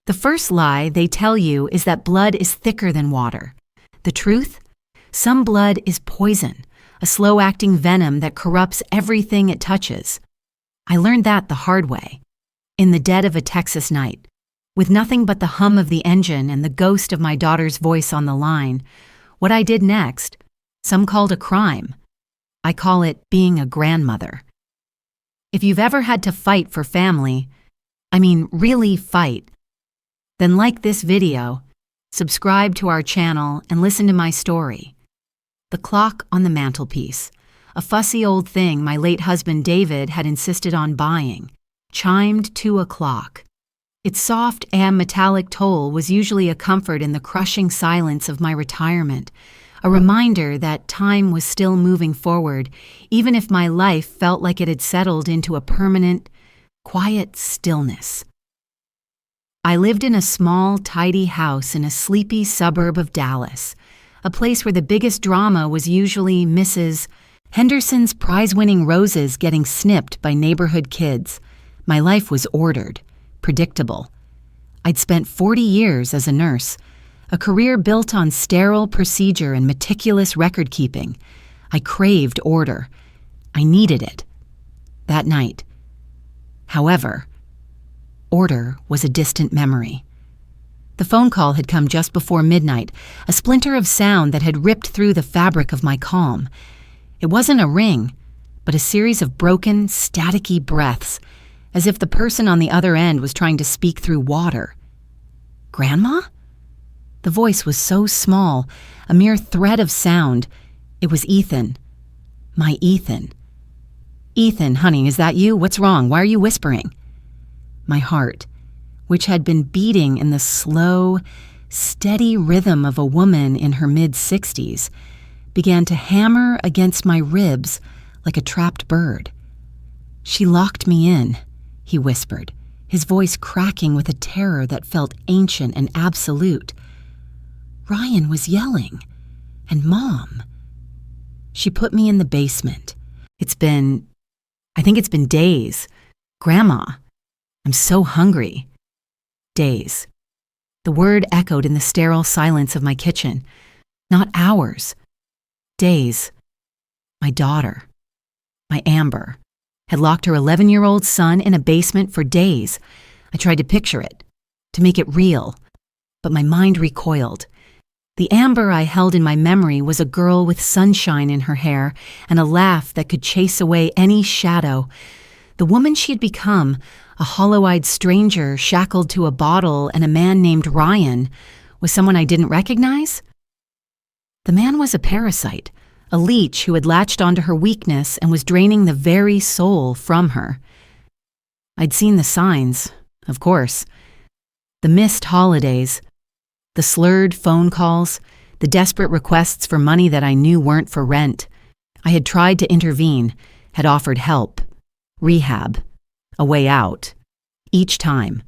The first lie they tell you is that blood is thicker than water. The truth? Some blood is poison, a slow-acting venom that corrupts everything it touches. I learned that the hard way, in the dead of a Texas night, with nothing but the hum of the engine and the ghost of my daughter's voice on the line. What I did next, some called a crime. I call it being a grandmother. If you've ever had to fight for family, really fight, then like this video, subscribe to our channel, and listen to my story. The clock on the mantelpiece, a fussy old thing my late husband David had insisted on buying, chimed 2 o'clock. Its soft and metallic toll was usually a comfort in the crushing silence of my retirement, a reminder that time was still moving forward, even if my life felt like it had settled into a permanent, quiet stillness. I lived in a small, tidy house in a sleepy suburb of Dallas, a place where the biggest drama was usually Mrs. Henderson's prize-winning roses getting snipped by neighborhood kids. My life was ordered, predictable. I'd spent 40 years as a nurse, a career built on sterile procedure and meticulous record-keeping. I craved order. I needed it. That night. However, order was a distant memory. The phone call had come just before midnight, a splinter of sound that had ripped through the fabric of my calm. It wasn't a ring, but a series of broken, staticky breaths, as if the person on the other end was trying to speak through water. Grandma? The voice was so small, a mere thread of sound. It was Ethan. My Ethan. Ethan, honey, is that you? What's wrong? Why are you whispering? My heart, which had been beating in the slow, steady rhythm of a woman in her mid-60s, began to hammer against my ribs like a trapped bird. She locked me in, he whispered, his voice cracking with a terror that felt ancient and absolute. Ryan was yelling, and Mom. She put me in the basement. I think it's been days. Grandma, I'm so hungry. Days. The word echoed in the sterile silence of my kitchen. Not hours. Days. My daughter, my Amber, had locked her 11-year-old son in a basement for days. I tried to picture it, to make it real, but my mind recoiled. The Amber I held in my memory was a girl with sunshine in her hair and a laugh that could chase away any shadow. The woman she had become, a hollow-eyed stranger shackled to a bottle and a man named Ryan, was someone I didn't recognize? The man was a parasite, a leech who had latched onto her weakness and was draining the very soul from her. I'd seen the signs, of course. The missed holidays, the slurred phone calls, the desperate requests for money that I knew weren't for rent. I had tried to intervene, had offered help, rehab, a way out. Each time,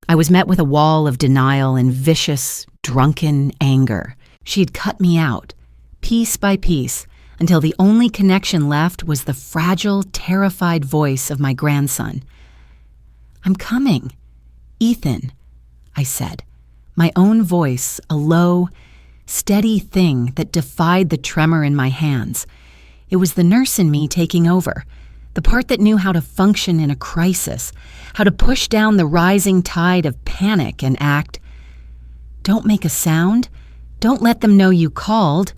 I was met with a wall of denial and vicious, drunken anger. She had cut me out, piece by piece, until the only connection left was the fragile, terrified voice of my grandson. I'm coming, Ethan, I said, my own voice, a low, steady thing that defied the tremor in my hands. It was the nurse in me taking over, the part that knew how to function in a crisis, how to push down the rising tide of panic and act. Don't make a sound. Don't let them know you called.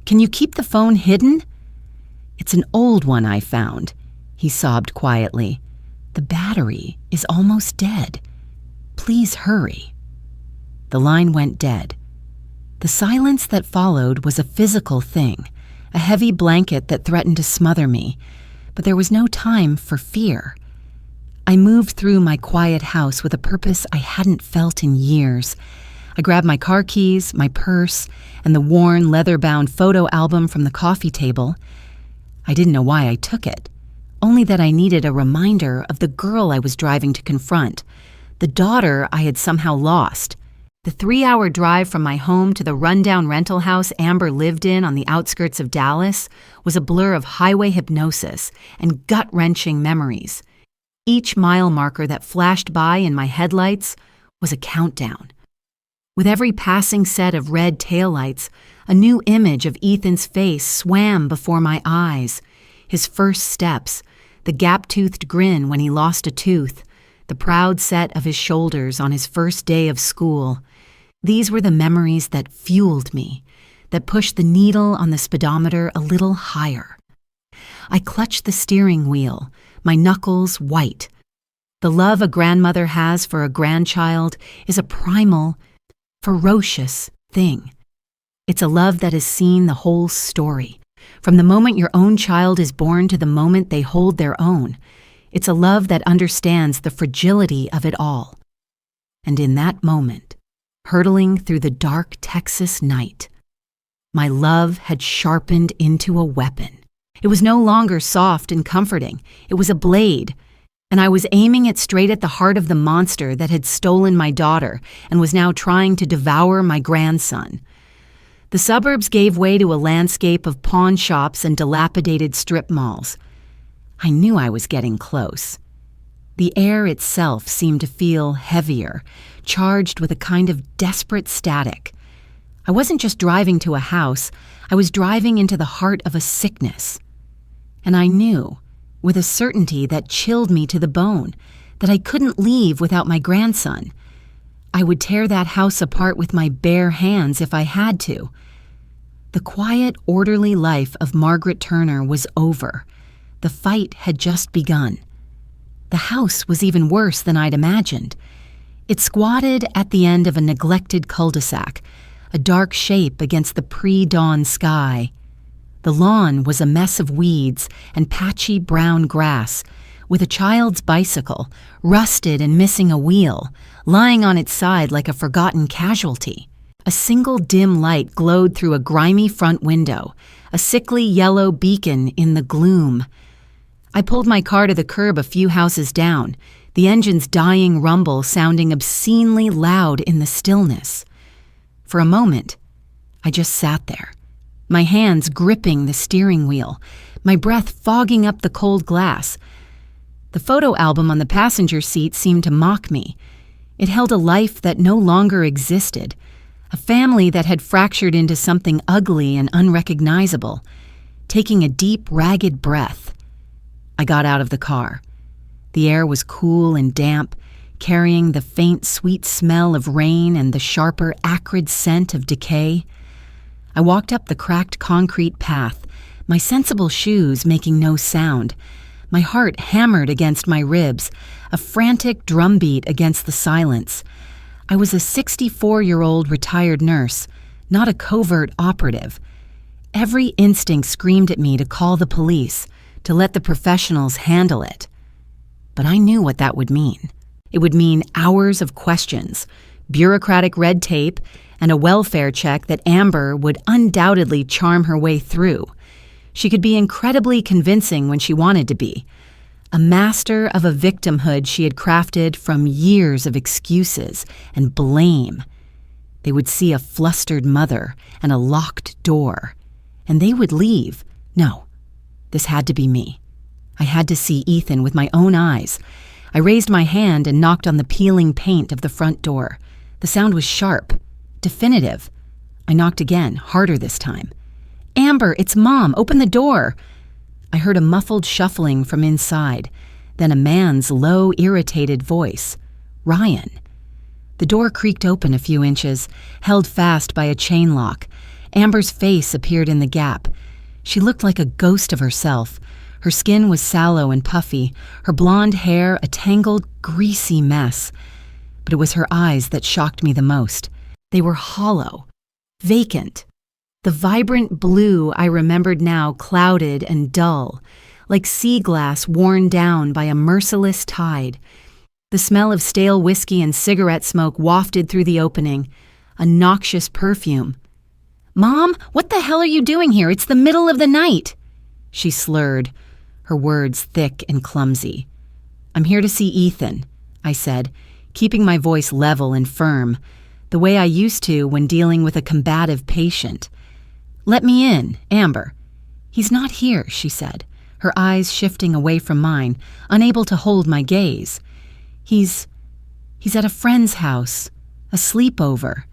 Can you keep the phone hidden? It's an old one I found, he sobbed quietly. The battery is almost dead. Please hurry. The line went dead. The silence that followed was a physical thing, a heavy blanket that threatened to smother me, but there was no time for fear. I moved through my quiet house with a purpose I hadn't felt in years. I grabbed my car keys, my purse, and the worn, leather-bound photo album from the coffee table. I didn't know why I took it, only that I needed a reminder of the girl I was driving to confront, the daughter I had somehow lost. The 3-hour drive from my home to the rundown rental house Amber lived in on the outskirts of Dallas was a blur of highway hypnosis and gut-wrenching memories. Each mile marker that flashed by in my headlights was a countdown. With every passing set of red taillights, a new image of Ethan's face swam before my eyes. His first steps, the gap-toothed grin when he lost a tooth, the proud set of his shoulders on his first day of school. These were the memories that fueled me, that pushed the needle on the speedometer a little higher. I clutched the steering wheel, my knuckles white. The love a grandmother has for a grandchild is a primal, ferocious thing. It's a love that has seen the whole story, from the moment your own child is born to the moment they hold their own. It's a love that understands the fragility of it all. And in that moment, hurtling through the dark Texas night, my love had sharpened into a weapon. It was no longer soft and comforting. It was a blade, and I was aiming it straight at the heart of the monster that had stolen my daughter and was now trying to devour my grandson. The suburbs gave way to a landscape of pawn shops and dilapidated strip malls. I knew I was getting close. The air itself seemed to feel heavier, charged with a kind of desperate static. I wasn't just driving to a house, I was driving into the heart of a sickness. And I knew, with a certainty that chilled me to the bone, that I couldn't leave without my grandson. I would tear that house apart with my bare hands if I had to. The quiet, orderly life of Margaret Turner was over. The fight had just begun. The house was even worse than I'd imagined. It squatted at the end of a neglected cul-de-sac, a dark shape against the pre-dawn sky. The lawn was a mess of weeds and patchy brown grass, with a child's bicycle, rusted and missing a wheel, lying on its side like a forgotten casualty. A single dim light glowed through a grimy front window, a sickly yellow beacon in the gloom. I pulled my car to the curb a few houses down, the engine's dying rumble sounding obscenely loud in the stillness. For a moment, I just sat there, my hands gripping the steering wheel, my breath fogging up the cold glass. The photo album on the passenger seat seemed to mock me. It held a life that no longer existed, a family that had fractured into something ugly and unrecognizable. Taking a deep, ragged breath, I got out of the car. The air was cool and damp, carrying the faint, sweet smell of rain and the sharper, acrid scent of decay. I walked up the cracked concrete path, my sensible shoes making no sound. My heart hammered against my ribs, a frantic drumbeat against the silence. I was a 64-year-old retired nurse, not a covert operative. Every instinct screamed at me to call the police, to let the professionals handle it. But I knew what that would mean. It would mean hours of questions, bureaucratic red tape, and a welfare check that Amber would undoubtedly charm her way through. She could be incredibly convincing when she wanted to be, a master of a victimhood she had crafted from years of excuses and blame. They would see a flustered mother and a locked door, and they would leave. No, this had to be me. I had to see Ethan with my own eyes. I raised my hand and knocked on the peeling paint of the front door. The sound was sharp, definitive. I knocked again, harder this time. "Amber, it's Mom. Open the door." I heard a muffled shuffling from inside, then a man's low, irritated voice. "Ryan." The door creaked open a few inches, held fast by a chain lock. Amber's face appeared in the gap. She looked like a ghost of herself. Her skin was sallow and puffy, her blonde hair a tangled, greasy mess. But it was her eyes that shocked me the most. They were hollow, vacant. The vibrant blue I remembered now clouded and dull, like sea glass worn down by a merciless tide. The smell of stale whiskey and cigarette smoke wafted through the opening, a noxious perfume. "Mom, what the hell are you doing here? It's the middle of the night." She slurred, her words thick and clumsy. "I'm here to see Ethan," I said, keeping my voice level and firm, the way I used to when dealing with a combative patient. "Let me in, Amber." "He's not here," she said, her eyes shifting away from mine, unable to hold my gaze. He's He's at a friend's house, a sleepover.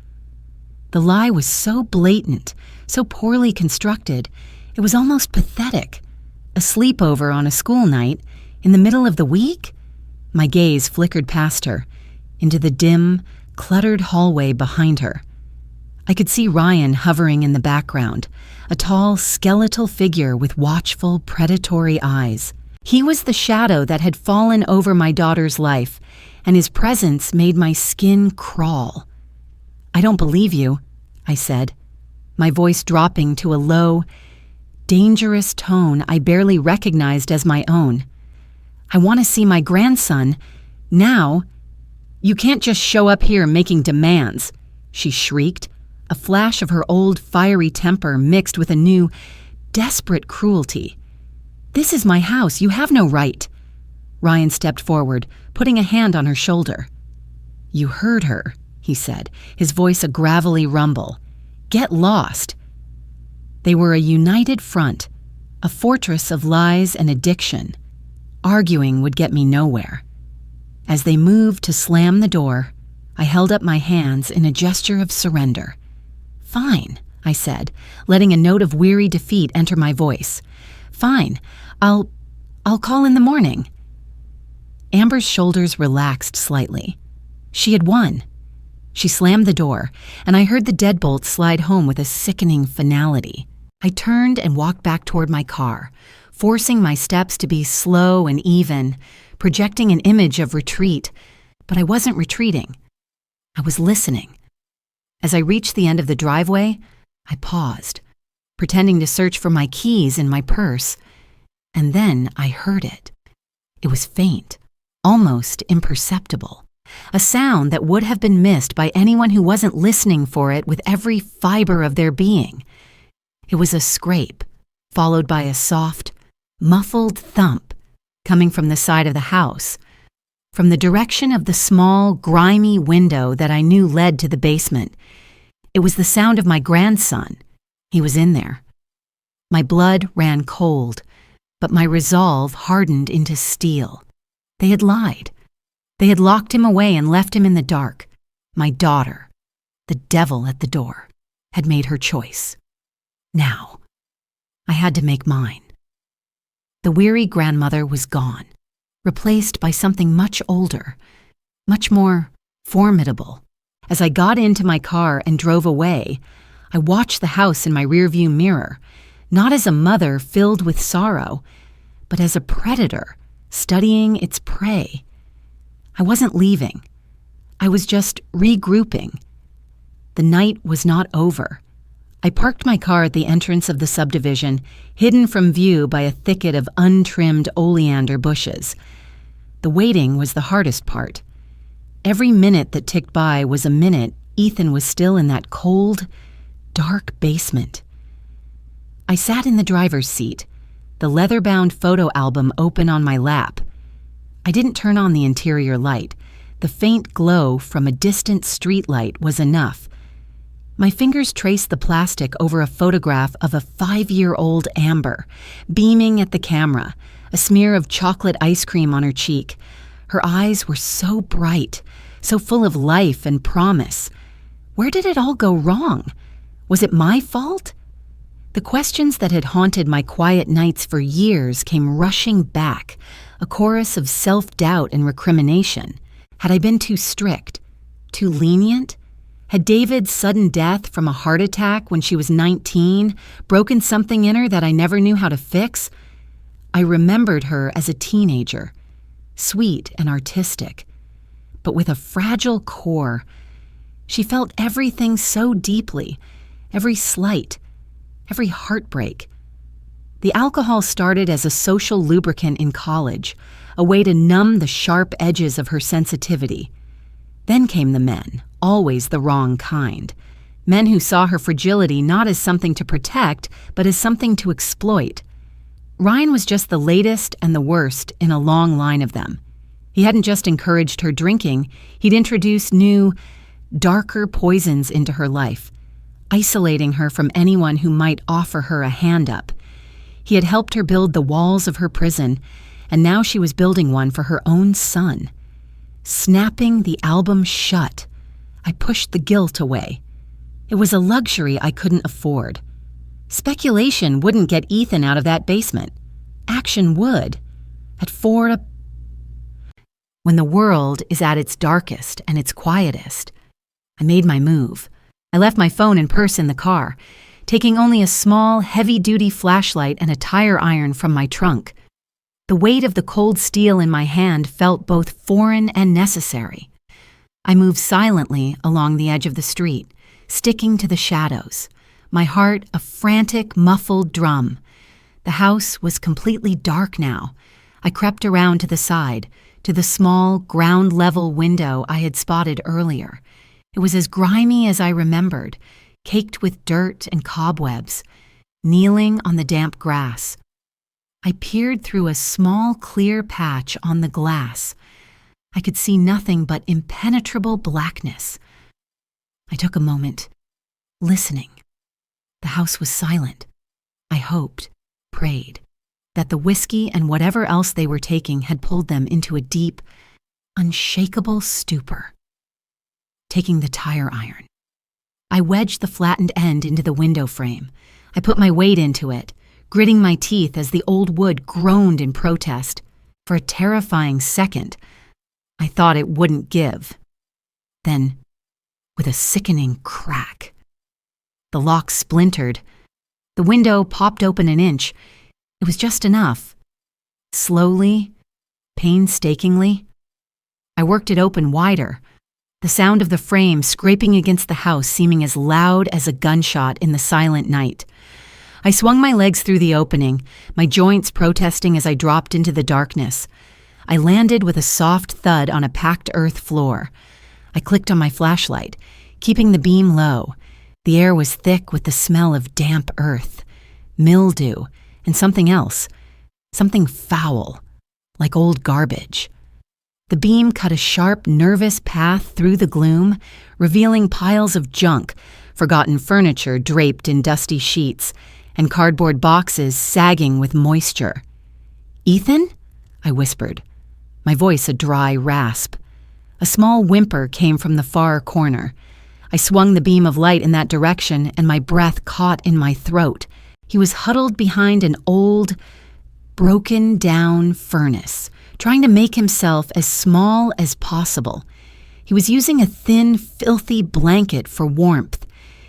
The lie was so blatant, so poorly constructed, it was almost pathetic. A sleepover on a school night, in the middle of the week? My gaze flickered past her, into the dim, cluttered hallway behind her. I could see Ryan hovering in the background, a tall, skeletal figure with watchful, predatory eyes. He was the shadow that had fallen over my daughter's life, and his presence made my skin crawl. "I don't believe you," I said, my voice dropping to a low, dangerous tone I barely recognized as my own. "I want to see my grandson, now. You can't just show up here making demands," she shrieked, a flash of her old fiery temper mixed with a new, desperate cruelty. "This is my house. You have no right." Ryan stepped forward, putting a hand on her shoulder. "You heard her," he said, his voice a gravelly rumble. "Get lost." They were a united front, a fortress of lies and addiction. Arguing would get me nowhere. As they moved to slam the door, I held up my hands in a gesture of surrender. "Fine," I said, letting a note of weary defeat enter my voice. "Fine, I'll call in the morning." Amber's shoulders relaxed slightly. She had won. She slammed the door, and I heard the deadbolt slide home with a sickening finality. I turned and walked back toward my car, forcing my steps to be slow and even, projecting an image of retreat, but I wasn't retreating. I was listening. As I reached the end of the driveway, I paused, pretending to search for my keys in my purse, and then I heard it. It was faint, almost imperceptible, a sound that would have been missed by anyone who wasn't listening for it with every fiber of their being. It was a scrape, followed by a soft, muffled thump coming from the side of the house, from the direction of the small, grimy window that I knew led to the basement. It was the sound of my grandson. He was in there. My blood ran cold, but my resolve hardened into steel. They had lied. They had locked him away and left him in the dark. My daughter, the devil at the door, had made her choice. Now, I had to make mine. The weary grandmother was gone, replaced by something much older, much more formidable. As I got into my car and drove away, I watched the house in my rearview mirror, not as a mother filled with sorrow, but as a predator studying its prey. I wasn't leaving. I was just regrouping. The night was not over. I parked my car at the entrance of the subdivision, hidden from view by a thicket of untrimmed oleander bushes. The waiting was the hardest part. Every minute that ticked by was a minute Ethan was still in that cold, dark basement. I sat in the driver's seat, the leather-bound photo album open on my lap. I didn't turn on the interior light. The faint glow from a distant streetlight was enough. My fingers traced the plastic over a photograph of a 5-year-old Amber, beaming at the camera, a smear of chocolate ice cream on her cheek. Her eyes were so bright, so full of life and promise. Where did it all go wrong? Was it my fault? The questions that had haunted my quiet nights for years came rushing back, a chorus of self-doubt and recrimination. Had I been too strict? Too lenient? Had David's sudden death from a heart attack when she was 19 broken something in her that I never knew how to fix? I remembered her as a teenager, sweet and artistic, but with a fragile core. She felt everything so deeply, every slight, every heartbreak. The alcohol started as a social lubricant in college, a way to numb the sharp edges of her sensitivity. Then came the men, always the wrong kind. Men who saw her fragility not as something to protect, but as something to exploit. Ryan was just the latest and the worst in a long line of them. He hadn't just encouraged her drinking, he'd introduced new, darker poisons into her life, isolating her from anyone who might offer her a hand up. He had helped her build the walls of her prison, and now she was building one for her own son. Snapping the album shut, I pushed the guilt away. It was a luxury I couldn't afford. Speculation wouldn't get Ethan out of that basement. Action would. At 4 to... When the world is at its darkest and its quietest, I made my move. I left my phone and purse in the car, taking only a small, heavy-duty flashlight and a tire iron from my trunk. The weight of the cold steel in my hand felt both foreign and necessary. I moved silently along the edge of the street, sticking to the shadows, my heart a frantic, muffled drum. The house was completely dark now. I crept around to the side, to the small, ground-level window I had spotted earlier. It was as grimy as I remembered, caked with dirt and cobwebs, kneeling on the damp grass. I peered through a small, clear patch on the glass. I could see nothing but impenetrable blackness. I took a moment, listening. The house was silent. I hoped, prayed, that the whiskey and whatever else they were taking had pulled them into a deep, unshakable stupor. Taking the tire iron, I wedged the flattened end into the window frame. I put my weight into it, gritting my teeth as the old wood groaned in protest. For a terrifying second, I thought it wouldn't give. Then, with a sickening crack, the lock splintered. The window popped open an inch. It was just enough. Slowly, painstakingly, I worked it open wider, the sound of the frame scraping against the house seeming as loud as a gunshot in the silent night. I swung my legs through the opening, my joints protesting as I dropped into the darkness. I landed with a soft thud on a packed earth floor. I clicked on my flashlight, keeping the beam low. The air was thick with the smell of damp earth, mildew, and something else, something foul, like old garbage. The beam cut a sharp, nervous path through the gloom, revealing piles of junk, forgotten furniture draped in dusty sheets, and cardboard boxes sagging with moisture. "Ethan?" I whispered, my voice a dry rasp. A small whimper came from the far corner. I swung the beam of light in that direction, and my breath caught in my throat. He was huddled behind an old, broken-down furnace, trying to make himself as small as possible. He was using a thin, filthy blanket for warmth.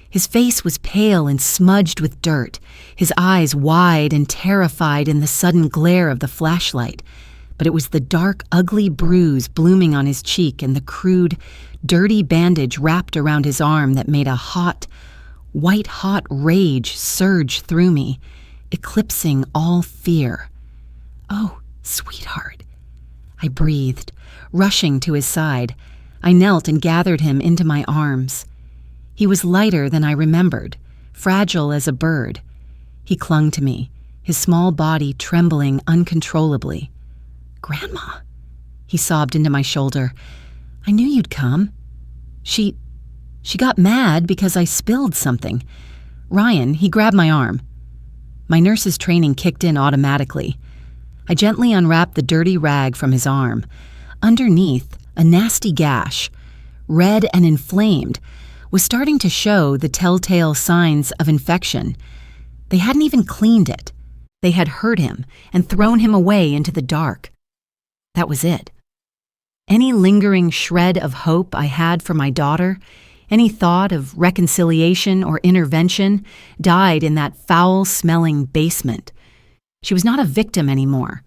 His face was pale and smudged with dirt, his eyes wide and terrified in the sudden glare of the flashlight. But it was the dark, ugly bruise blooming on his cheek and the crude, dirty bandage wrapped around his arm that made a hot, white-hot rage surge through me, eclipsing all fear. "Oh, sweetheart," I breathed, rushing to his side. I knelt and gathered him into my arms. He was lighter than I remembered, fragile as a bird. He clung to me, his small body trembling uncontrollably. "Grandma," he sobbed into my shoulder. "I knew you'd come. She got mad because I spilled something." Ryan, he grabbed my arm. My nurse's training kicked in automatically. I gently unwrapped the dirty rag from his arm. Underneath, a nasty gash, red and inflamed, was starting to show the telltale signs of infection. They hadn't even cleaned it. They had hurt him and thrown him away into the dark. That was it. Any lingering shred of hope I had for my daughter, any thought of reconciliation or intervention, died in that foul-smelling basement. She was not a victim anymore.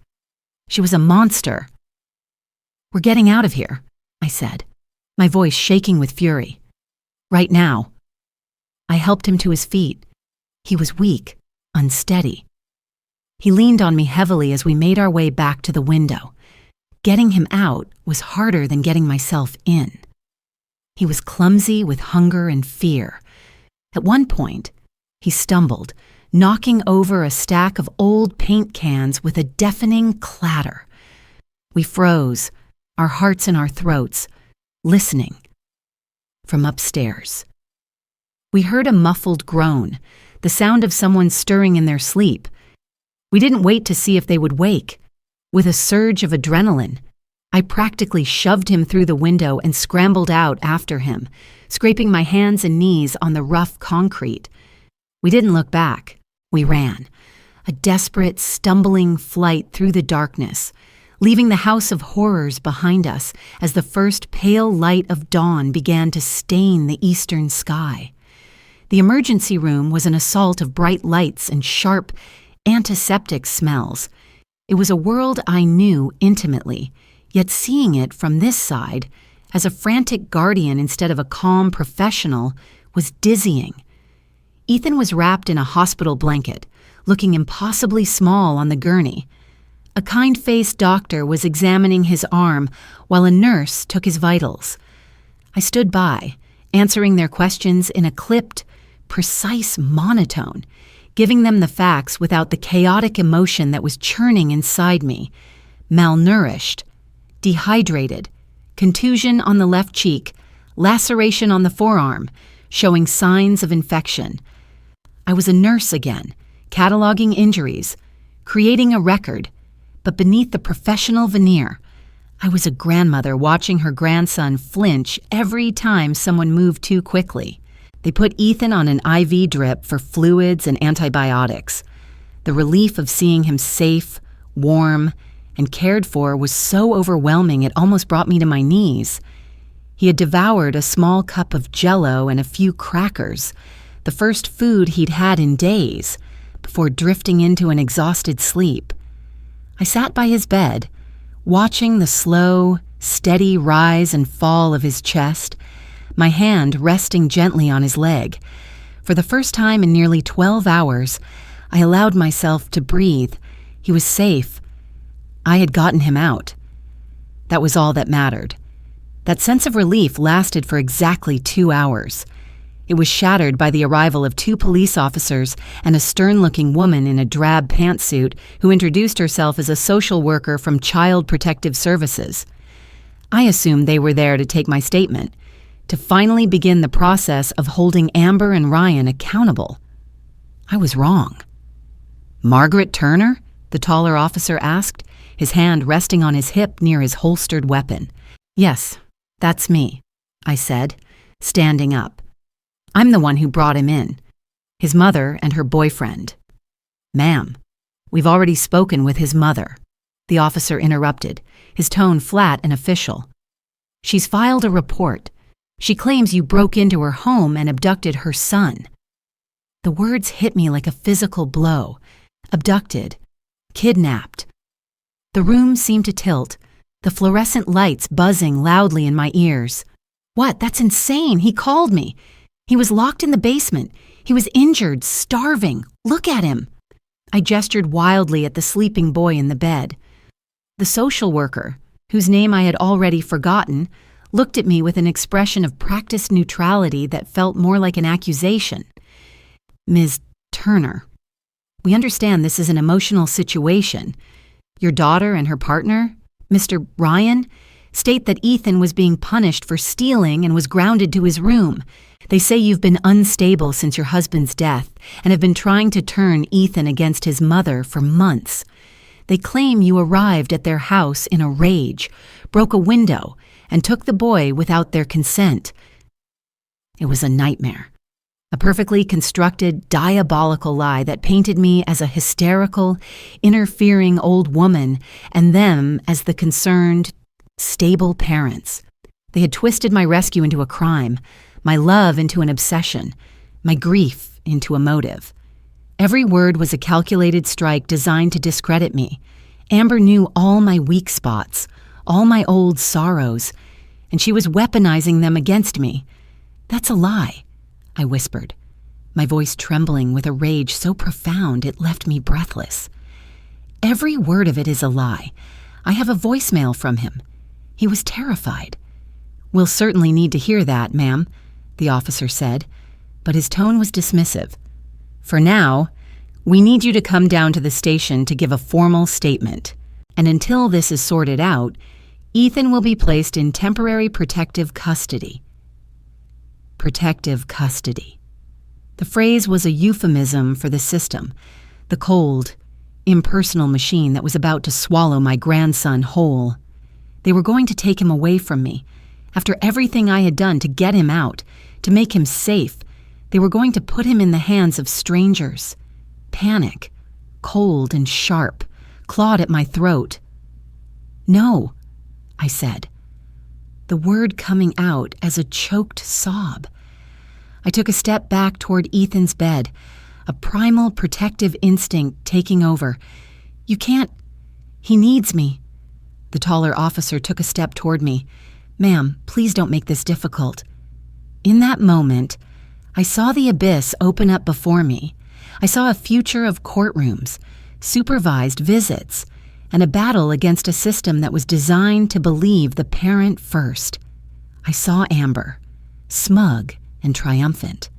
She was a monster. "We're getting out of here," I said, my voice shaking with fury. "Right now." I helped him to his feet. He was weak, unsteady. He leaned on me heavily as we made our way back to the window. Getting him out was harder than getting myself in. He was clumsy with hunger and fear. At one point, he stumbled, knocking over a stack of old paint cans with a deafening clatter. We froze, our hearts in our throats, listening. From upstairs, we heard a muffled groan, the sound of someone stirring in their sleep. We didn't wait to see if they would wake. With a surge of adrenaline, I practically shoved him through the window and scrambled out after him, scraping my hands and knees on the rough concrete. We didn't look back. We ran, a desperate, stumbling flight through the darkness, leaving the house of horrors behind us as the first pale light of dawn began to stain the eastern sky. The emergency room was an assault of bright lights and sharp, antiseptic smells. It was a world I knew intimately, yet seeing it from this side, as a frantic guardian instead of a calm professional, was dizzying. Ethan was wrapped in a hospital blanket, looking impossibly small on the gurney. A kind-faced doctor was examining his arm while a nurse took his vitals. I stood by, answering their questions in a clipped, precise monotone, giving them the facts without the chaotic emotion that was churning inside me. Malnourished, dehydrated, contusion on the left cheek, laceration on the forearm, showing signs of infection. I was a nurse again, cataloging injuries, creating a record, but beneath the professional veneer, I was a grandmother watching her grandson flinch every time someone moved too quickly. They put Ethan on an IV drip for fluids and antibiotics. The relief of seeing him safe, warm, and cared for was so overwhelming it almost brought me to my knees. He had devoured a small cup of Jell-O and a few crackers, the first food he'd had in days, before drifting into an exhausted sleep. I sat by his bed, watching the slow, steady rise and fall of his chest, my hand resting gently on his leg. For the first time in nearly 12 hours, I allowed myself to breathe. He was safe. I had gotten him out. That was all that mattered. That sense of relief lasted for exactly 2 hours. It was shattered by the arrival of 2 police officers and a stern-looking woman in a drab pantsuit who introduced herself as a social worker from Child Protective Services. I assumed they were there to take my statement, to finally begin the process of holding Amber and Ryan accountable. I was wrong. "Margaret Turner?" the taller officer asked, his hand resting on his hip near his holstered weapon. "Yes, that's me," I said, standing up. "I'm the one who brought him in. His mother and her boyfriend." "Ma'am, we've already spoken with his mother," the officer interrupted, his tone flat and official. "She's filed a report. She claims you broke into her home and abducted her son." The words hit me like a physical blow. Abducted. Kidnapped. The room seemed to tilt, the fluorescent lights buzzing loudly in my ears. "What? That's insane! He called me. He was locked in the basement. He was injured, starving. Look at him." I gestured wildly at the sleeping boy in the bed. The social worker, whose name I had already forgotten, looked at me with an expression of practiced neutrality that felt more like an accusation. "Ms. Turner, we understand this is an emotional situation. Your daughter and her partner, Mr. Ryan, state that Ethan was being punished for stealing and was grounded to his room. They say you've been unstable since your husband's death and have been trying to turn Ethan against his mother for months. They claim you arrived at their house in a rage, broke a window, and took the boy without their consent." It was a nightmare. A perfectly constructed, diabolical lie that painted me as a hysterical, interfering old woman and them as the concerned, stable parents. They had twisted my rescue into a crime, my love into an obsession, my grief into a motive. Every word was a calculated strike designed to discredit me. Amber knew all my weak spots, all my old sorrows, and she was weaponizing them against me. "That's a lie," I whispered, my voice trembling with a rage so profound it left me breathless. "Every word of it is a lie. I have a voicemail from him. He was terrified." "We'll certainly need to hear that, ma'am," the officer said, but his tone was dismissive. "For now, we need you to come down to the station to give a formal statement, and until this is sorted out, Ethan will be placed in temporary protective custody." Protective custody. The phrase was a euphemism for the system, the cold, impersonal machine that was about to swallow my grandson whole. They were going to take him away from me. After everything I had done to get him out, to make him safe, they were going to put him in the hands of strangers. Panic, cold and sharp, clawed at my throat. "No," I said, the word coming out as a choked sob. I took a step back toward Ethan's bed, a primal protective instinct taking over. "You can't. He needs me." The taller officer took a step toward me. "Ma'am, please don't make this difficult." In that moment, I saw the abyss open up before me. I saw a future of courtrooms, supervised visits, and a battle against a system that was designed to believe the parent first. I saw Amber, smug and triumphant,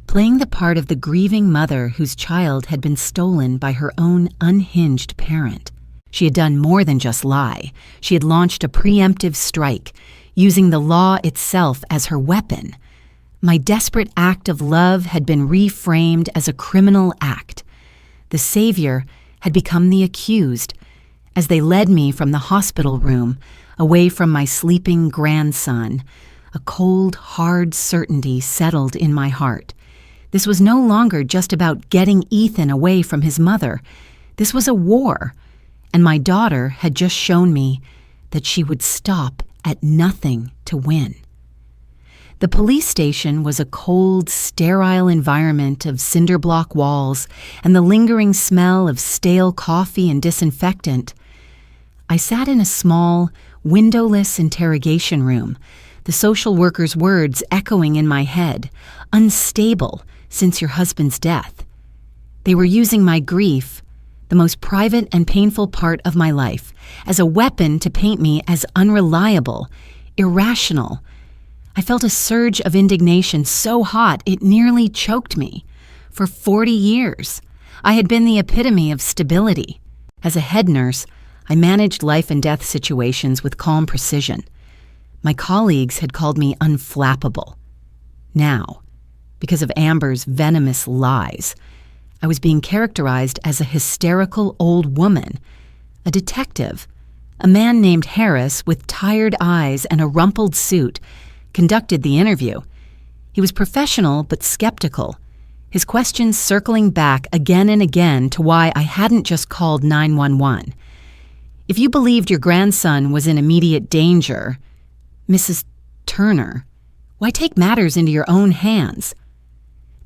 playing the part of the grieving mother whose child had been stolen by her own unhinged parent. She had done more than just lie. She had launched a preemptive strike, using the law itself as her weapon. My desperate act of love had been reframed as a criminal act. The savior had become the accused, as they led me from the hospital room, away from my sleeping grandson. A cold, hard certainty settled in my heart. This was no longer just about getting Ethan away from his mother. This was a war, and my daughter had just shown me that she would stop at nothing to win. The police station was a cold, sterile environment of cinder block walls and the lingering smell of stale coffee and disinfectant. I sat in a small, windowless interrogation room, the social worker's words echoing in my head, "Unstable since your husband's death." They were using my grief, the most private and painful part of my life, as a weapon to paint me as unreliable, irrational. I felt a surge of indignation so hot it nearly choked me. For 40 years, I had been the epitome of stability. As a head nurse, I managed life and death situations with calm precision. My colleagues had called me unflappable. Now, because of Amber's venomous lies, I was being characterized as a hysterical old woman, a detective. A man named Harris, with tired eyes and a rumpled suit, conducted the interview. He was professional but skeptical, his questions circling back again and again to why I hadn't just called 911. "If you believed your grandson was in immediate danger, Mrs. Turner, why take matters into your own hands?"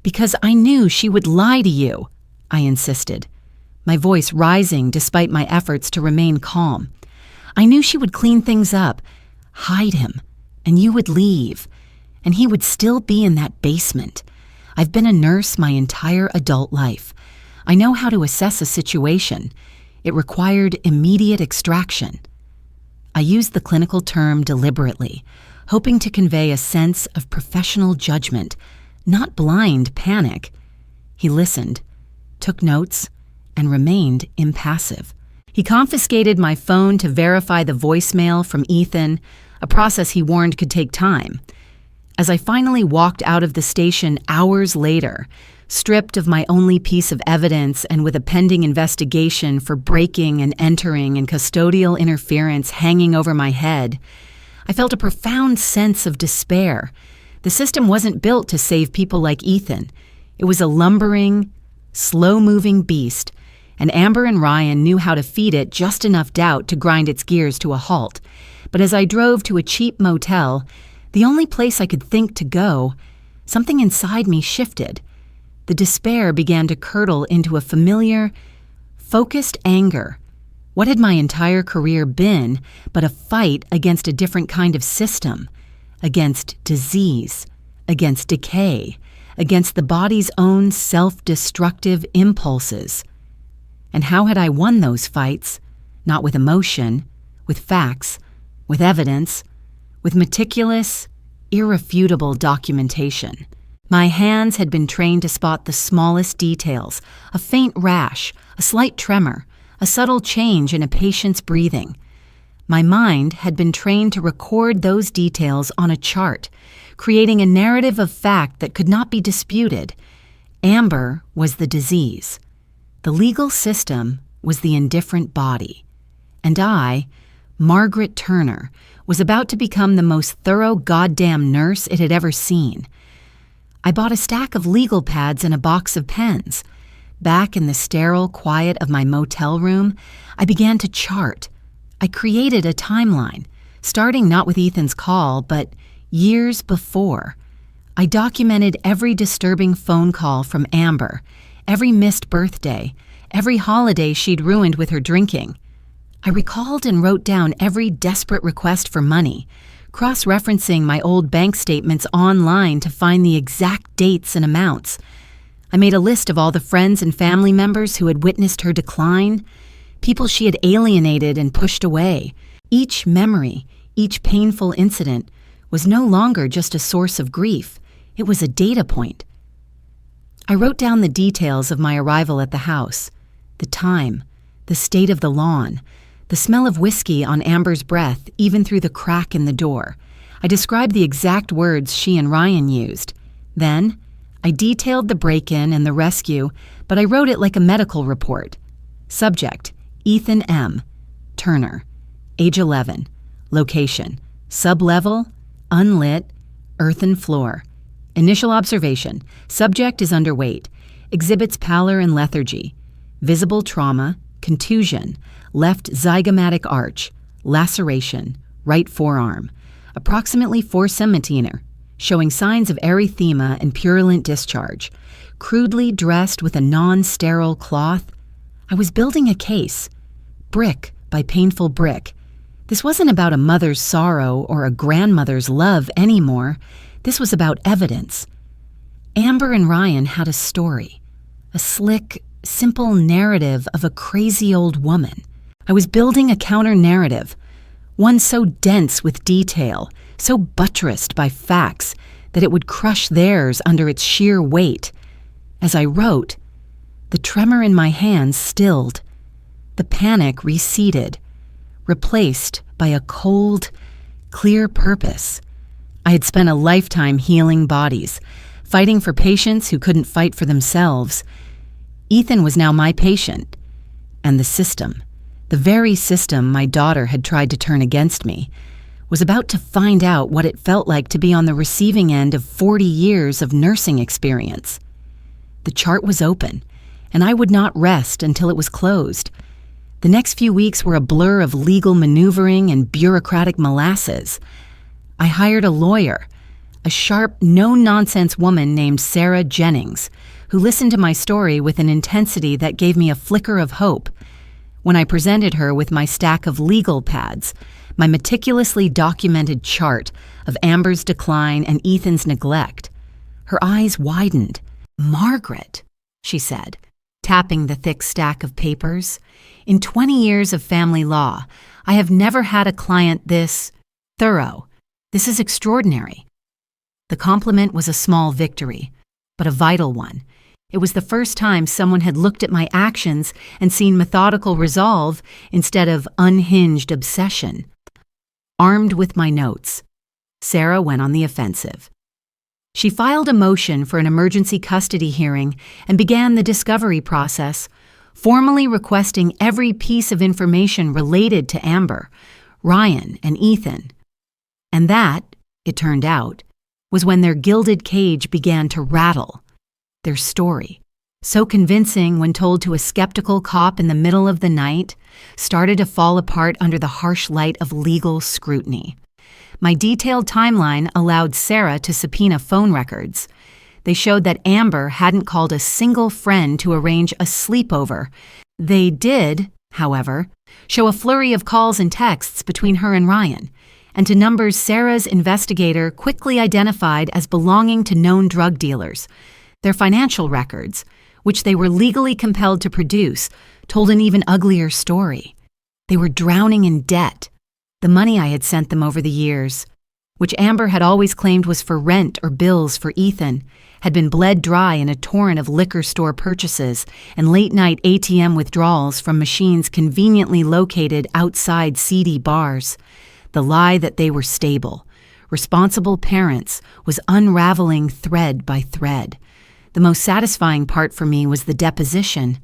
"Because I knew she would lie to you," I insisted, my voice rising despite my efforts to remain calm. "I knew she would clean things up, hide him, and you would leave, and he would still be in that basement. I've been a nurse my entire adult life. I know how to assess a situation. It required immediate extraction." I used the clinical term deliberately, hoping to convey a sense of professional judgment, not blind panic. He listened, took notes, and remained impassive. He confiscated my phone to verify the voicemail from Ethan, a process he warned could take time. As I finally walked out of the station hours later, stripped of my only piece of evidence and with a pending investigation for breaking and entering and custodial interference hanging over my head, I felt a profound sense of despair. The system wasn't built to save people like Ethan. It was a lumbering, slow-moving beast, and Amber and Ryan knew how to feed it just enough doubt to grind its gears to a halt. But as I drove to a cheap motel, the only place I could think to go, something inside me shifted. The despair began to curdle into a familiar, focused anger. What had my entire career been but a fight against a different kind of system, against disease, against decay, against the body's own self-destructive impulses? And how had I won those fights? Not with emotion, with facts, with evidence, with meticulous, irrefutable documentation. My hands had been trained to spot the smallest details, a faint rash, a slight tremor, a subtle change in a patient's breathing. My mind had been trained to record those details on a chart, creating a narrative of fact that could not be disputed. Amber was the disease. The legal system was the indifferent body. And I, Margaret Turner, was about to become the most thorough goddamn nurse it had ever seen. I bought a stack of legal pads and a box of pens. Back in the sterile quiet of my motel room, I began to chart. I created a timeline, starting not with Ethan's call, but years before. I documented every disturbing phone call from Amber, every missed birthday, every holiday she'd ruined with her drinking. I recalled and wrote down every desperate request for money, cross-referencing my old bank statements online to find the exact dates and amounts. I made a list of all the friends and family members who had witnessed her decline, people she had alienated and pushed away. Each memory, each painful incident, was no longer just a source of grief. It was a data point. I wrote down the details of my arrival at the house, the time, the state of the lawn, the smell of whiskey on Amber's breath even through the crack in the door. I described the exact words she and Ryan used. Then, I detailed the break-in and the rescue, but I wrote it like a medical report. Subject: Ethan M. Turner. Age 11. Location: sublevel, unlit, earthen floor. Initial observation: subject is underweight, exhibits pallor and lethargy. Visible trauma: contusion, left zygomatic arch, laceration, right forearm, approximately 4 cm, showing signs of erythema and purulent discharge. Crudely dressed with a non-sterile cloth. I was building a case, brick by painful brick. This wasn't about a mother's sorrow or a grandmother's love anymore. This was about evidence. Amber and Ryan had a story, a slick, simple narrative of a crazy old woman. I was building a counter-narrative, one so dense with detail, so buttressed by facts that it would crush theirs under its sheer weight. As I wrote, the tremor in my hands stilled. The panic receded, replaced by a cold, clear purpose. I had spent a lifetime healing bodies, fighting for patients who couldn't fight for themselves. Ethan was now my patient, and the system, the very system my daughter had tried to turn against me, was about to find out what it felt like to be on the receiving end of 40 years of nursing experience. The chart was open, and I would not rest until it was closed. The next few weeks were a blur of legal maneuvering and bureaucratic molasses. I hired a lawyer, a sharp, no-nonsense woman named Sarah Jennings, who listened to my story with an intensity that gave me a flicker of hope. When I presented her with my stack of legal pads, my meticulously documented chart of Amber's decline and Ethan's neglect, her eyes widened. "Margaret," she said, tapping the thick stack of papers, "in 20 years of family law, I have never had a client this thorough. This is extraordinary." The compliment was a small victory, but a vital one. It was the first time someone had looked at my actions and seen methodical resolve instead of unhinged obsession. Armed with my notes, Sarah went on the offensive. She filed a motion for an emergency custody hearing and began the discovery process, formally requesting every piece of information related to Amber, Ryan, and Ethan. And that, it turned out, was when their gilded cage began to rattle. Their story, so convincing when told to a skeptical cop in the middle of the night, started to fall apart under the harsh light of legal scrutiny. My detailed timeline allowed Sarah to subpoena phone records. They showed that Amber hadn't called a single friend to arrange a sleepover. They did, however, show a flurry of calls and texts between her and Ryan, and to numbers Sarah's investigator quickly identified as belonging to known drug dealers. Their financial records, which they were legally compelled to produce, told an even uglier story. They were drowning in debt. The money I had sent them over the years, which Amber had always claimed was for rent or bills for Ethan, had been bled dry in a torrent of liquor store purchases and late-night ATM withdrawals from machines conveniently located outside seedy bars. The lie that they were stable, responsible parents was unraveling thread by thread. The most satisfying part for me was the deposition.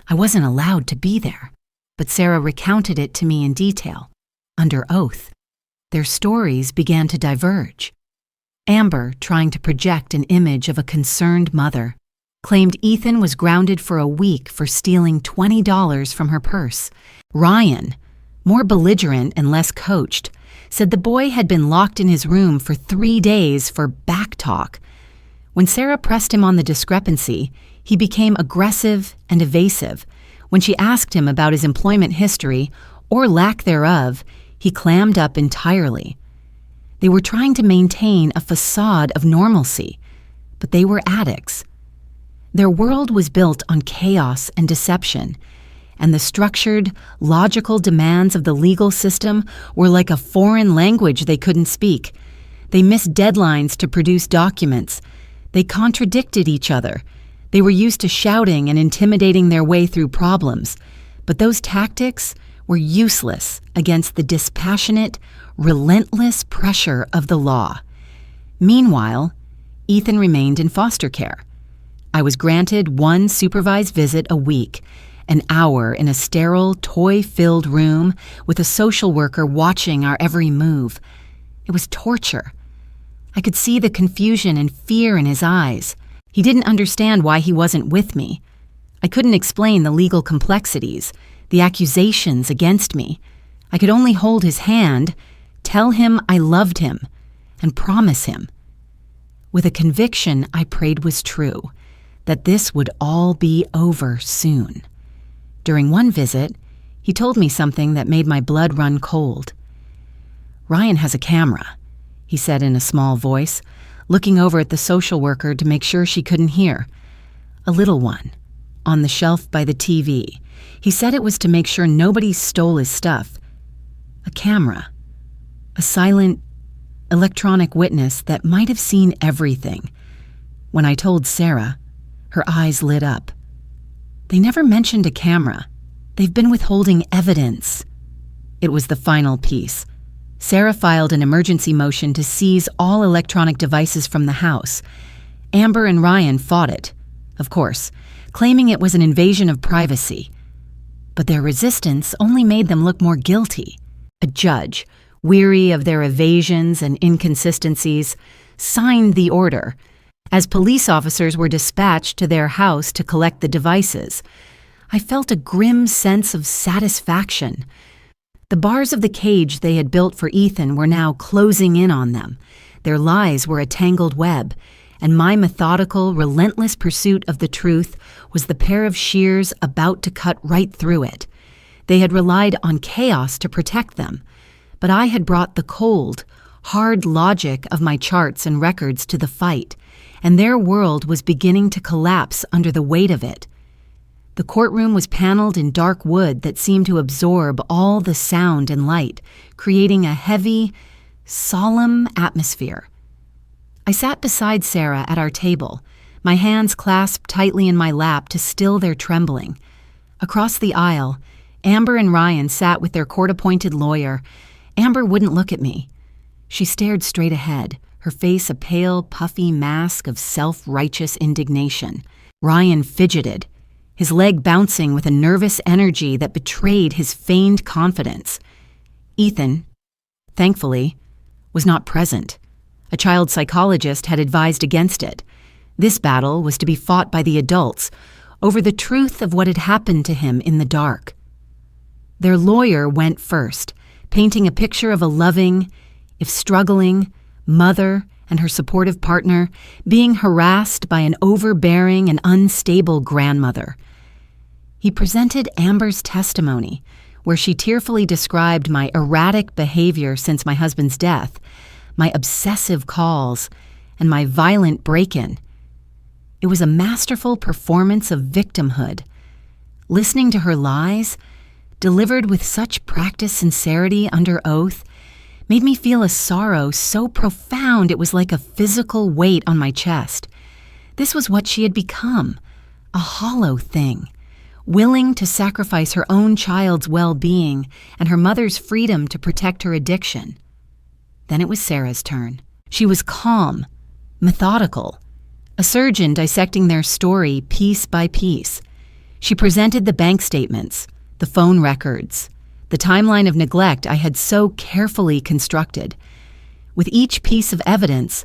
I wasn't allowed to be there, but Sarah recounted it to me in detail. under oath. Their stories began to diverge. Amber, trying to project an image of a concerned mother, claimed Ethan was grounded for a week for stealing $20 from her purse. Ryan, more belligerent and less coached, said the boy had been locked in his room for 3 days for back talk. When Sarah pressed him on the discrepancy, he became aggressive and evasive. When she asked him about his employment history, or lack thereof, he clammed up entirely. They were trying to maintain a facade of normalcy, but they were addicts. Their world was built on chaos and deception, and the structured, logical demands of the legal system were like a foreign language they couldn't speak. They missed deadlines to produce documents. They contradicted each other. They were used to shouting and intimidating their way through problems, but those tactics were useless against the dispassionate, relentless pressure of the law. Meanwhile, Ethan remained in foster care. I was granted 1 supervised visit a week, an hour in a sterile, toy-filled room with a social worker watching our every move. It was torture. I could see the confusion and fear in his eyes. He didn't understand why he wasn't with me. I couldn't explain the legal complexities, the accusations against me. I could only hold his hand, tell him I loved him, and promise him. With a conviction I prayed was true, that this would all be over soon. During one visit, he told me something that made my blood run cold. "Ryan has a camera," he said in a small voice, looking over at the social worker to make sure she couldn't hear. "A little one, on the shelf by the TV. He said it was to make sure nobody stole his stuff. A camera. A silent, electronic witness that might have seen everything." When I told Sarah, her eyes lit up. "They never mentioned a camera. They've been withholding evidence." It was the final piece. Sarah filed an emergency motion to seize all electronic devices from the house. Amber and Ryan fought it, of course, claiming it was an invasion of privacy. But their resistance only made them look more guilty. A judge, weary of their evasions and inconsistencies, signed the order. As police officers were dispatched to their house to collect the devices, I felt a grim sense of satisfaction. The bars of the cage they had built for Ethan were now closing in on them. Their lies were a tangled web, and my methodical, relentless pursuit of the truth was the pair of shears about to cut right through it. They had relied on chaos to protect them, but I had brought the cold, hard logic of my charts and records to the fight, and their world was beginning to collapse under the weight of it. The courtroom was paneled in dark wood that seemed to absorb all the sound and light, creating a heavy, solemn atmosphere. I sat beside Sarah at our table, my hands clasped tightly in my lap to still their trembling. Across the aisle, Amber and Ryan sat with their court-appointed lawyer. Amber wouldn't look at me. She stared straight ahead, her face a pale, puffy mask of self-righteous indignation. Ryan fidgeted, his leg bouncing with a nervous energy that betrayed his feigned confidence. Ethan, thankfully, was not present. A child psychologist had advised against it. This battle was to be fought by the adults over the truth of what had happened to him in the dark. Their lawyer went first, painting a picture of a loving, if struggling, mother and her supportive partner being harassed by an overbearing and unstable grandmother. He presented Amber's testimony, where she tearfully described my erratic behavior since my husband's death, my obsessive calls, and my violent break-in. It was a masterful performance of victimhood. Listening to her lies, delivered with such practiced sincerity under oath, made me feel a sorrow so profound it was like a physical weight on my chest. This was what she had become, a hollow thing, willing to sacrifice her own child's well-being and her mother's freedom to protect her addiction. Then it was Sarah's turn. She was calm, methodical, a surgeon dissecting their story piece by piece. She presented the bank statements, the phone records, the timeline of neglect I had so carefully constructed. With each piece of evidence,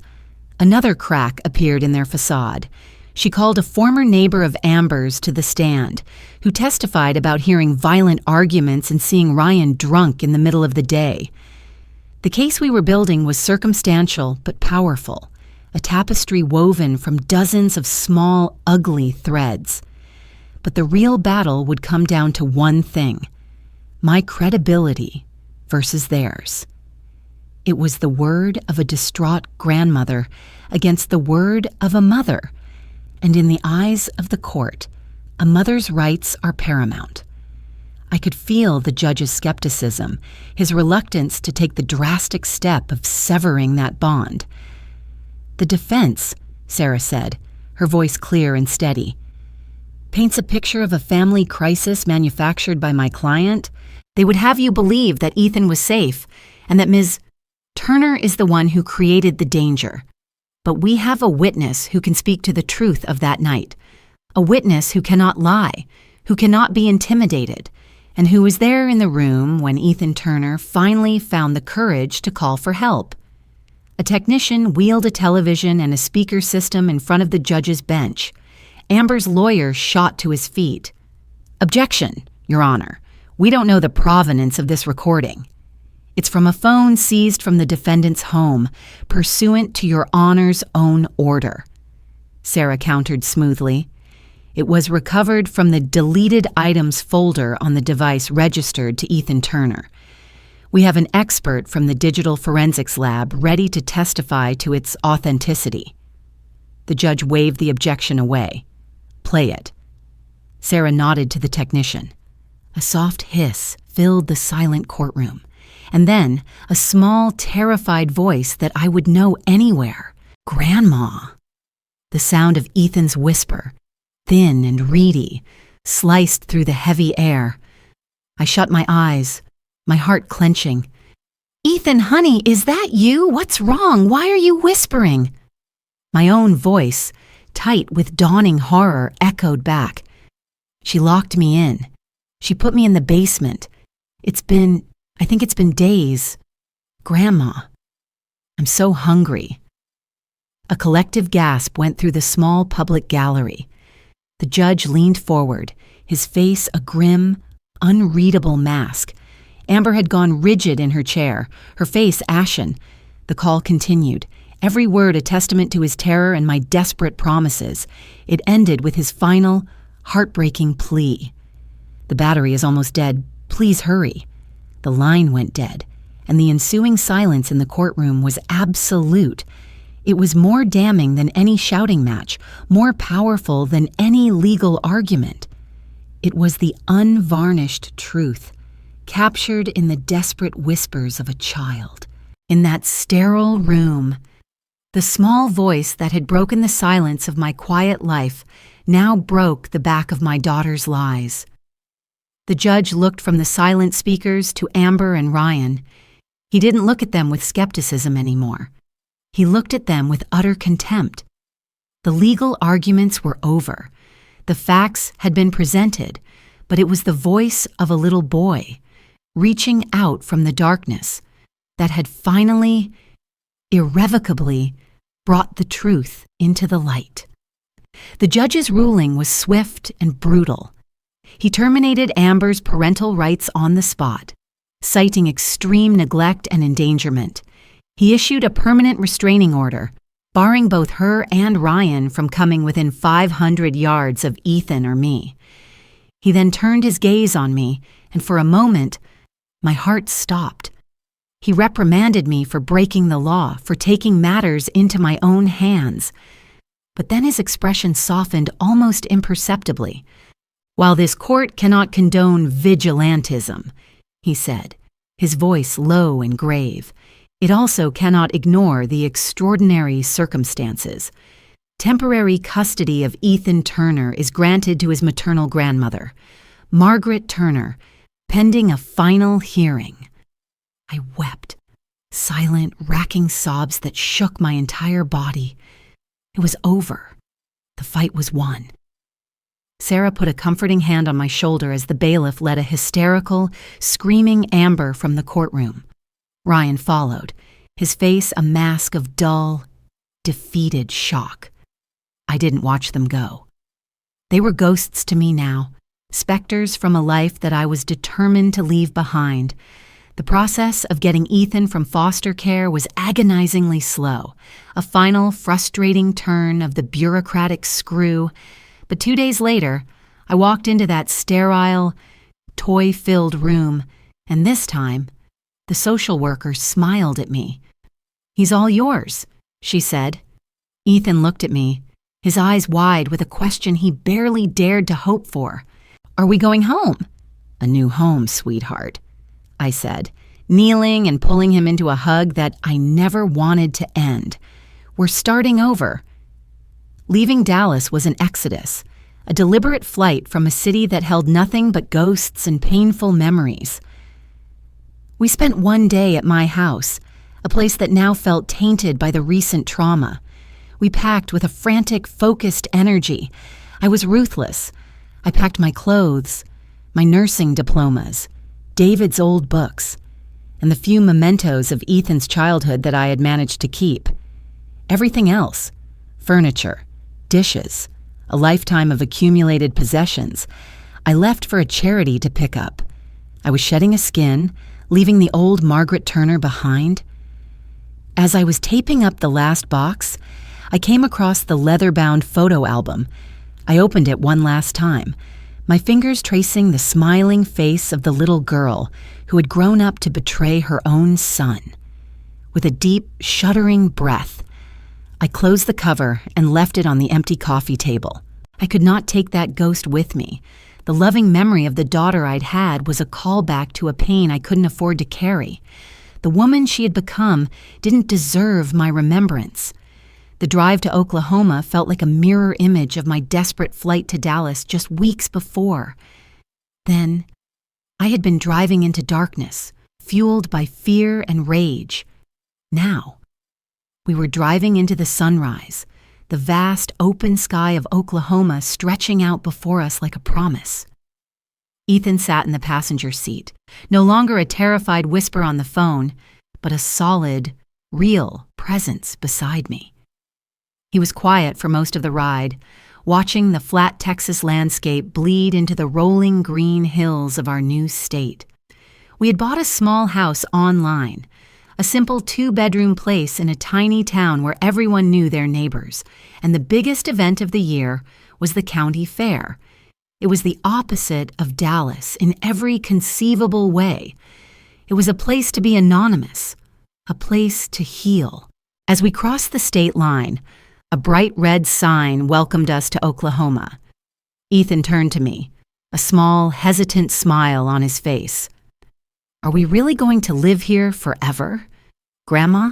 another crack appeared in their facade. She called a former neighbor of Amber's to the stand, who testified about hearing violent arguments and seeing Ryan drunk in the middle of the day. The case we were building was circumstantial but powerful, a tapestry woven from dozens of small, ugly threads. But the real battle would come down to one thing: my credibility versus theirs. It was the word of a distraught grandmother against the word of a mother, and in the eyes of the court, a mother's rights are paramount. I could feel the judge's skepticism, his reluctance to take the drastic step of severing that bond. "The defense," Sarah said, her voice clear and steady, "paints a picture of a family crisis manufactured by my client. They would have you believe that Ethan was safe and that Ms. Turner is the one who created the danger. But we have a witness who can speak to the truth of that night, a witness who cannot lie, who cannot be intimidated, and who was there in the room when Ethan Turner finally found the courage to call for help." A technician wheeled a television and a speaker system in front of the judge's bench. Amber's lawyer shot to his feet. "Objection, Your Honor. We don't know the provenance of this recording. It's from a phone seized from the defendant's home, pursuant to Your Honor's own order." Sarah countered smoothly. "It was recovered from the deleted items folder on the device registered to Ethan Turner. We have an expert from the digital forensics lab ready to testify to its authenticity." The judge waved the objection away. "Play it." Sarah nodded to the technician. A soft hiss filled the silent courtroom, and then a small, terrified voice that I would know anywhere. "Grandma." The sound of Ethan's whisper, thin and reedy, sliced through the heavy air. I shut my eyes, my heart clenching. "Ethan, honey, is that you? What's wrong? Why are you whispering?" My own voice, tight with dawning horror, echoed back. "She locked me in. She put me in the basement. I think it's been days. Grandma, I'm so hungry." A collective gasp went through the small public gallery. The judge leaned forward, his face a grim, unreadable mask. Amber had gone rigid in her chair, her face ashen. The call continued, every word a testament to his terror and my desperate promises. It ended with his final, heartbreaking plea. "The battery is almost dead. Please hurry." The line went dead, and the ensuing silence in the courtroom was absolute. It was more damning than any shouting match, more powerful than any legal argument. It was the unvarnished truth, captured in the desperate whispers of a child. In that sterile room, the small voice that had broken the silence of my quiet life now broke the back of my daughter's lies. The judge looked from the silent speakers to Amber and Ryan. He didn't look at them with skepticism anymore. He looked at them with utter contempt. The legal arguments were over. The facts had been presented, but it was the voice of a little boy, reaching out from the darkness, that had finally, irrevocably, brought the truth into the light. The judge's ruling was swift and brutal. He terminated Amber's parental rights on the spot, citing extreme neglect and endangerment. He issued a permanent restraining order, barring both her and Ryan from coming within 500 yards of Ethan or me. He then turned his gaze on me, and for a moment, my heart stopped. He reprimanded me for breaking the law, for taking matters into my own hands. But then his expression softened almost imperceptibly. "While this court cannot condone vigilantism," he said, his voice low and grave, "it also cannot ignore the extraordinary circumstances. Temporary custody of Ethan Turner is granted to his maternal grandmother, Margaret Turner, pending a final hearing." I wept, silent, racking sobs that shook my entire body. It was over. The fight was won. Sarah put a comforting hand on my shoulder as the bailiff led a hysterical, screaming Amber from the courtroom. Ryan followed, his face a mask of dull, defeated shock. I didn't watch them go. They were ghosts to me now, specters from a life that I was determined to leave behind. The process of getting Ethan from foster care was agonizingly slow, a final frustrating turn of the bureaucratic screw. But 2 days later, I walked into that sterile, toy-filled room, and this time, the social worker smiled at me. "He's all yours," she said. Ethan looked at me, his eyes wide with a question he barely dared to hope for. "Are we going home?" "A new home, sweetheart," I said, kneeling and pulling him into a hug that I never wanted to end. "We're starting over." Leaving Dallas was an exodus, a deliberate flight from a city that held nothing but ghosts and painful memories. We spent one day at my house, a place that now felt tainted by the recent trauma. We packed with a frantic, focused energy. I was ruthless. I packed my clothes, my nursing diplomas, David's old books, and the few mementos of Ethan's childhood that I had managed to keep. Everything else, furniture, dishes, a lifetime of accumulated possessions, I left for a charity to pick up. I was shedding a skin, leaving the old Margaret Turner behind. As I was taping up the last box, I came across the leather-bound photo album. I opened it one last time, my fingers tracing the smiling face of the little girl who had grown up to betray her own son. With a deep, shuddering breath, I closed the cover and left it on the empty coffee table. I could not take that ghost with me. The loving memory of the daughter I'd had was a callback to a pain I couldn't afford to carry. The woman she had become didn't deserve my remembrance. The drive to Oklahoma felt like a mirror image of my desperate flight to Dallas just weeks before. Then, I had been driving into darkness, fueled by fear and rage. Now, we were driving into the sunrise, the vast open sky of Oklahoma stretching out before us like a promise. Ethan sat in the passenger seat, no longer a terrified whisper on the phone, but a solid, real presence beside me. He was quiet for most of the ride, watching the flat Texas landscape bleed into the rolling green hills of our new state. We had bought a small house online, a simple 2-bedroom place in a tiny town where everyone knew their neighbors, and the biggest event of the year was the county fair. It was the opposite of Dallas in every conceivable way. It was a place to be anonymous, a place to heal. As we crossed the state line, a bright red sign welcomed us to Oklahoma. Ethan turned to me, a small, hesitant smile on his face. "Are we really going to live here forever, Grandma?"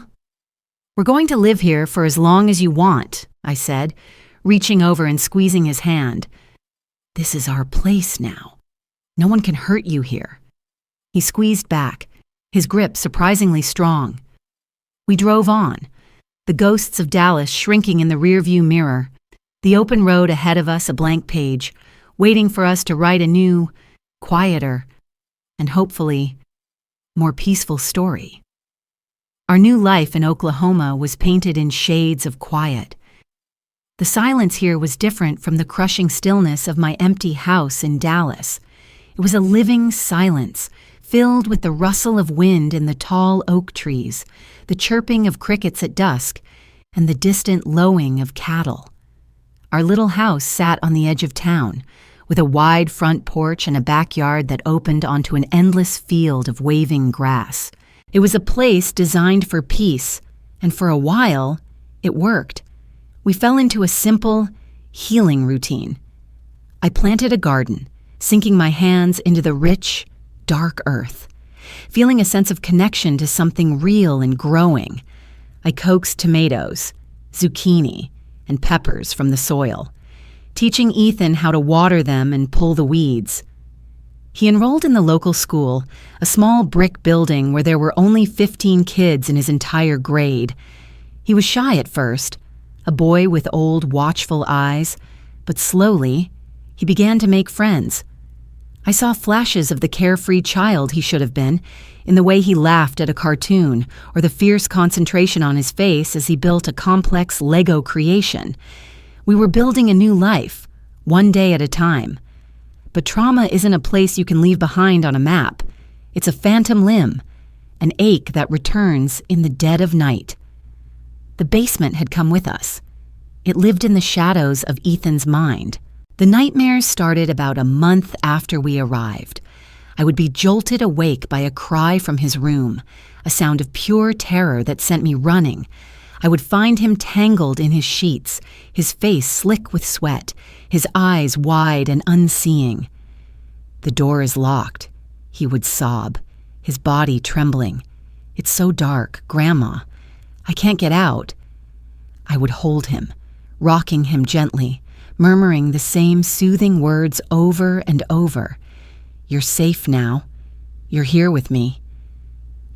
"We're going to live here for as long as you want," I said, reaching over and squeezing his hand. "This is our place now. No one can hurt you here." He squeezed back, his grip surprisingly strong. We drove on, the ghosts of Dallas shrinking in the rearview mirror, the open road ahead of us a blank page, waiting for us to write a new, quieter, and hopefully more peaceful story. Our new life in Oklahoma was painted in shades of quiet. The silence here was different from the crushing stillness of my empty house in Dallas. It was a living silence, filled with the rustle of wind in the tall oak trees, the chirping of crickets at dusk, and the distant lowing of cattle. Our little house sat on the edge of town, with a wide front porch and a backyard that opened onto an endless field of waving grass. It was a place designed for peace, and for a while, it worked. We fell into a simple, healing routine. I planted a garden, sinking my hands into the rich, dark earth, feeling a sense of connection to something real and growing. I coaxed tomatoes, zucchini, and peppers from the soil, teaching Ethan how to water them and pull the weeds. He enrolled in the local school, a small brick building where there were only 15 kids in his entire grade. He was shy at first, a boy with old, watchful eyes, but slowly, He began to make friends. I saw flashes of the carefree child he should have been, in the way he laughed at a cartoon or the fierce concentration on his face as he built a complex Lego creation. We were building a new life, one day at a time. But trauma isn't a place you can leave behind on a map. It's a phantom limb, an ache that returns in the dead of night. The basement had come with us. It lived in the shadows of Ethan's mind. The nightmares started about a month after we arrived. I would be jolted awake by a cry from his room, a sound of pure terror that sent me running. I would find him tangled in his sheets, his face slick with sweat, his eyes wide and unseeing. "The door is locked," he would sob, his body trembling. "It's so dark, Grandma. I can't get out." I would hold him, rocking him gently, murmuring the same soothing words over and over. "You're safe now. You're here with me.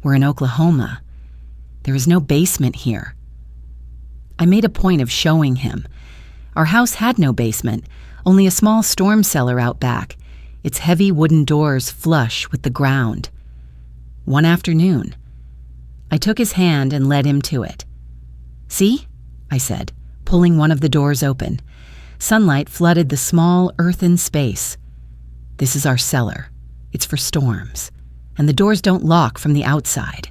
We're in Oklahoma. There is no basement here." I made a point of showing him. Our house had no basement, only a small storm cellar out back, its heavy wooden doors flush with the ground. One afternoon, I took his hand and led him to it. "See?" I said, pulling one of the doors open. Sunlight flooded the small earthen space. "This is our cellar. It's for storms, and the doors don't lock from the outside.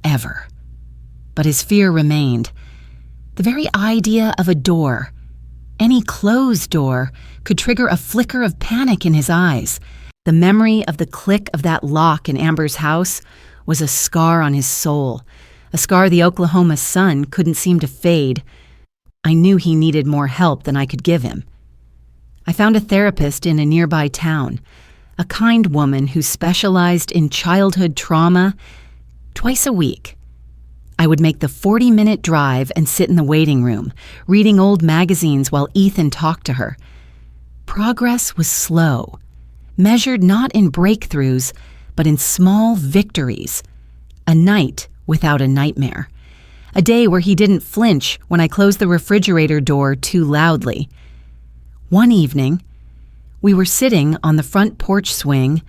Ever." But his fear remained. The very idea of a door, any closed door, could trigger a flicker of panic in his eyes. The memory of the click of that lock in Amber's house was a scar on his soul, a scar the Oklahoma sun couldn't seem to fade. I knew he needed more help than I could give him. I found a therapist in a nearby town, a kind woman who specialized in childhood trauma. Twice a week, I would make the 40-minute drive and sit in the waiting room, reading old magazines while Ethan talked to her. Progress was slow, measured not in breakthroughs, but in small victories. A night without a nightmare. A day where he didn't flinch when I closed the refrigerator door too loudly. One evening, we were sitting on the front porch swing,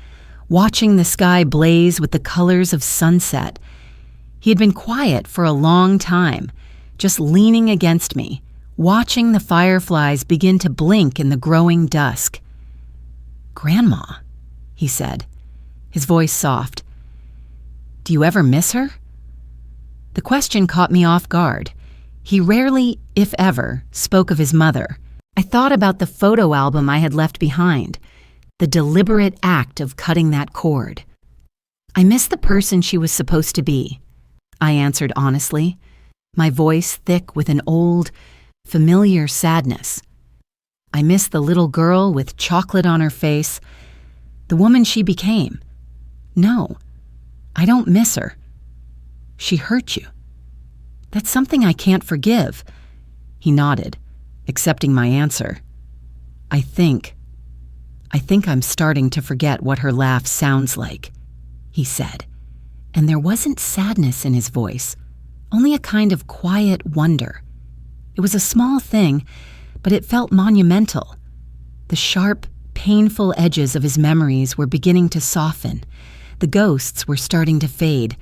watching the sky blaze with the colors of sunset. He had been quiet for a long time, just leaning against me, watching the fireflies begin to blink in the growing dusk. "Grandma," he said, his voice soft. "Do you ever miss her?" The question caught me off guard. He rarely, if ever, spoke of his mother. I thought about the photo album I had left behind, the deliberate act of cutting that cord. "I miss the person she was supposed to be," I answered honestly, my voice thick with an old, familiar sadness. "I miss the little girl with chocolate on her face, the woman she became. No, I don't miss her. She hurt you. That's something I can't forgive." He nodded, accepting my answer. I think I'm starting to forget what her laugh sounds like," he said. And there wasn't sadness in his voice, only a kind of quiet wonder. It was a small thing, but it felt monumental. The sharp, painful edges of his memories were beginning to soften. The ghosts were starting to fade.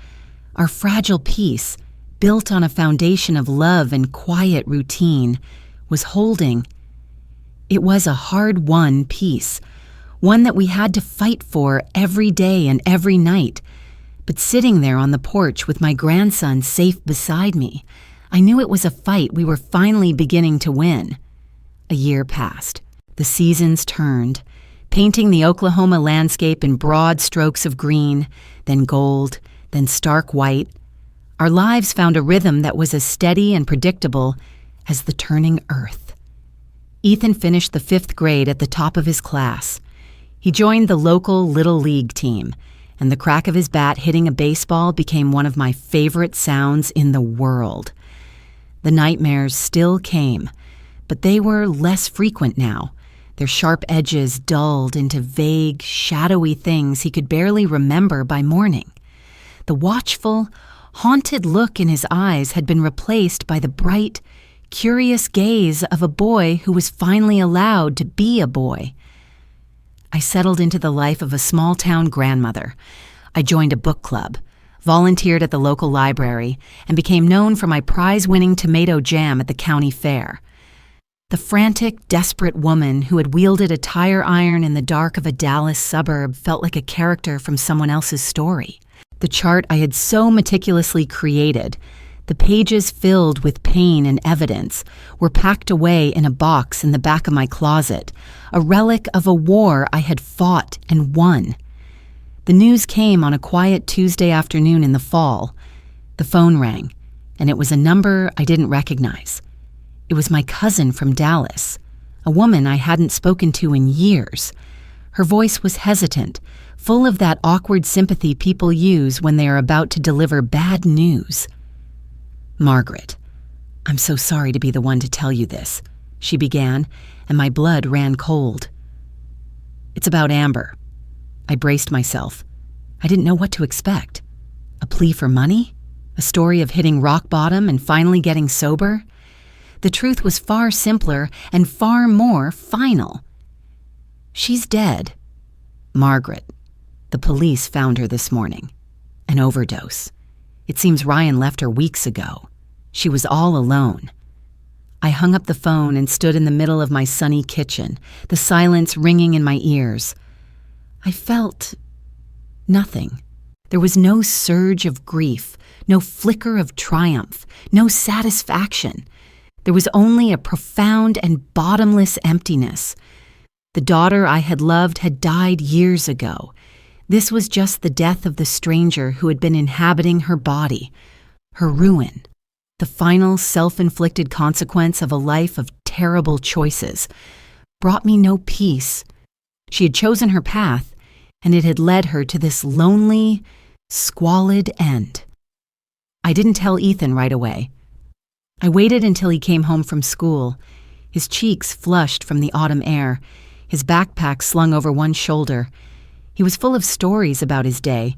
Our fragile peace, built on a foundation of love and quiet routine, was holding. It was a hard-won peace, one that we had to fight for every day and every night. But sitting there on the porch with my grandson safe beside me, I knew it was a fight we were finally beginning to win. A year passed. The seasons turned, painting the Oklahoma landscape in broad strokes of green, then gold, then stark white. Our lives found a rhythm that was as steady and predictable as the turning earth. Ethan finished the 5th grade at the top of his class. He joined the local Little League team, and the crack of his bat hitting a baseball became one of my favorite sounds in the world. The nightmares still came, but they were less frequent now, their sharp edges dulled into vague, shadowy things he could barely remember by morning. The watchful, haunted look in his eyes had been replaced by the bright, curious gaze of a boy who was finally allowed to be a boy. I settled into the life of a small-town grandmother. I joined a book club, volunteered at the local library, and became known for my prize-winning tomato jam at the county fair. The frantic, desperate woman who had wielded a tire iron in the dark of a Dallas suburb felt like a character from someone else's story. The chart I had so meticulously created, the pages filled with pain and evidence, were packed away in a box in the back of my closet, a relic of a war I had fought and won. The news came on a quiet Tuesday afternoon in the fall. The phone rang, and it was a number I didn't recognize. It was my cousin from Dallas, a woman I hadn't spoken to in years. Her voice was hesitant, full of that awkward sympathy people use when they are about to deliver bad news. "Margaret, I'm so sorry to be the one to tell you this," she began, and my blood ran cold. "It's about Amber." I braced myself. I didn't know what to expect. A plea for money? A story of hitting rock bottom and finally getting sober? The truth was far simpler and far more final. "She's dead. Margaret. The police found her this morning. An overdose. It seems Ryan left her weeks ago. She was all alone." I hung up the phone and stood in the middle of my sunny kitchen, the silence ringing in my ears. I felt nothing. There was no surge of grief, no flicker of triumph, no satisfaction. There was only a profound and bottomless emptiness. The daughter I had loved had died years ago. This was just the death of the stranger who had been inhabiting her body, her ruin, the final self-inflicted consequence of a life of terrible choices. Brought me no peace. She had chosen her path, and it had led her to this lonely, squalid end. I didn't tell Ethan right away. I waited until he came home from school, his cheeks flushed from the autumn air, his backpack slung over one shoulder. He was full of stories about his day,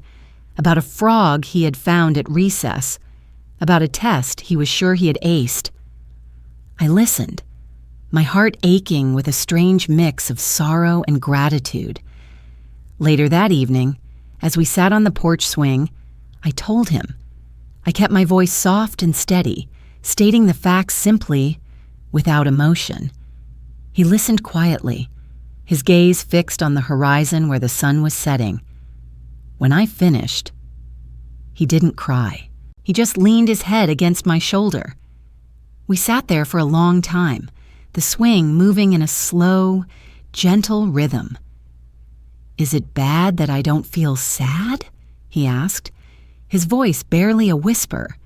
about a frog he had found at recess, about a test he was sure he had aced. I listened, my heart aching with a strange mix of sorrow and gratitude. Later that evening, as we sat on the porch swing, I told him. I kept my voice soft and steady, stating the facts simply, without emotion. He listened quietly, his gaze fixed on the horizon where the sun was setting. When I finished, he didn't cry. He just leaned his head against my shoulder. We sat there for a long time, the swing moving in a slow, gentle rhythm. "Is it bad that I don't feel sad?" he asked, his voice barely a whisper.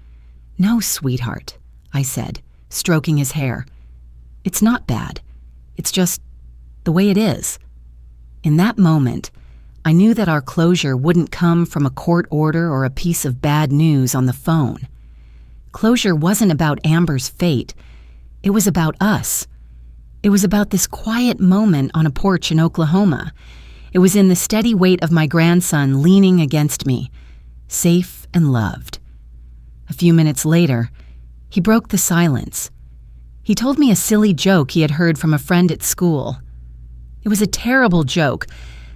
"No, sweetheart," I said, stroking his hair. "It's not bad. It's just the way it is." In that moment, I knew that our closure wouldn't come from a court order or a piece of bad news on the phone. Closure wasn't about Amber's fate. It was about us. It was about this quiet moment on a porch in Oklahoma. It was in the steady weight of my grandson leaning against me, safe and loved. A few minutes later, he broke the silence. He told me a silly joke he had heard from a friend at school. It was a terrible joke,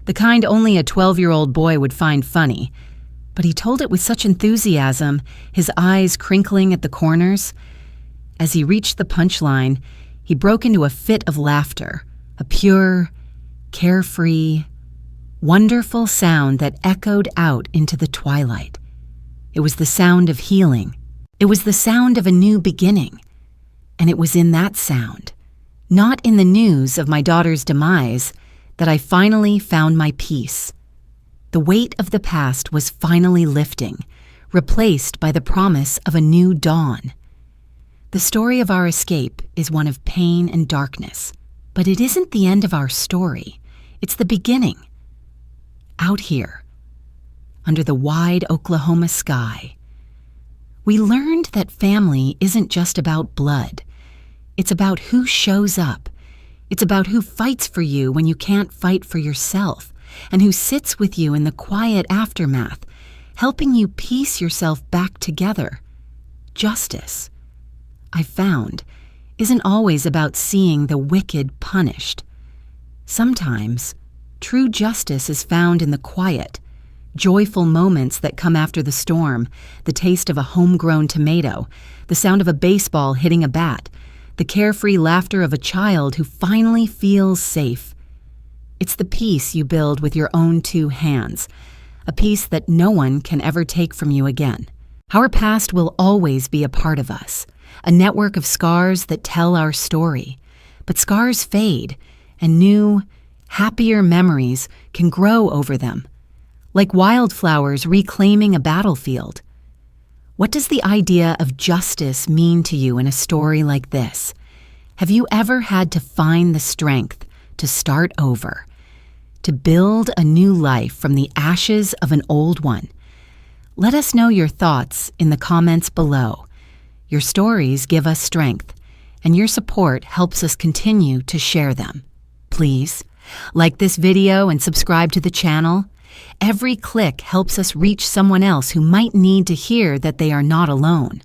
the kind only a 12-year-old boy would find funny, but he told it with such enthusiasm, his eyes crinkling at the corners. As he reached the punchline, he broke into a fit of laughter, a pure, carefree, wonderful sound that echoed out into the twilight. It was the sound of healing. It was the sound of a new beginning. And it was in that sound, not in the news of my daughter's demise, that I finally found my peace. The weight of the past was finally lifting, replaced by the promise of a new dawn. The story of our escape is one of pain and darkness, but it isn't the end of our story. It's the beginning. Out here, under the wide Oklahoma sky, we learned that family isn't just about blood. It's about who shows up. It's about who fights for you when you can't fight for yourself, and who sits with you in the quiet aftermath, helping you piece yourself back together. Justice, I found, isn't always about seeing the wicked punished. Sometimes True justice is found in the quiet, joyful moments that come after the storm, the taste of a homegrown tomato, the sound of a baseball hitting a bat, the carefree laughter of a child who finally feels safe. It's the peace you build with your own two hands, a peace that no one can ever take from you again. Our past will always be a part of us, a network of scars that tell our story. But scars fade, and new, happier memories can grow over them, like wildflowers reclaiming a battlefield. What does the idea of justice mean to you in a story like this? Have you ever had to find the strength to start over, to build a new life from the ashes of an old one? Let us know your thoughts in the comments below. Your stories give us strength, and your support helps us continue to share them. Please, like this video and subscribe to the channel. Every click helps us reach someone else who might need to hear that they are not alone.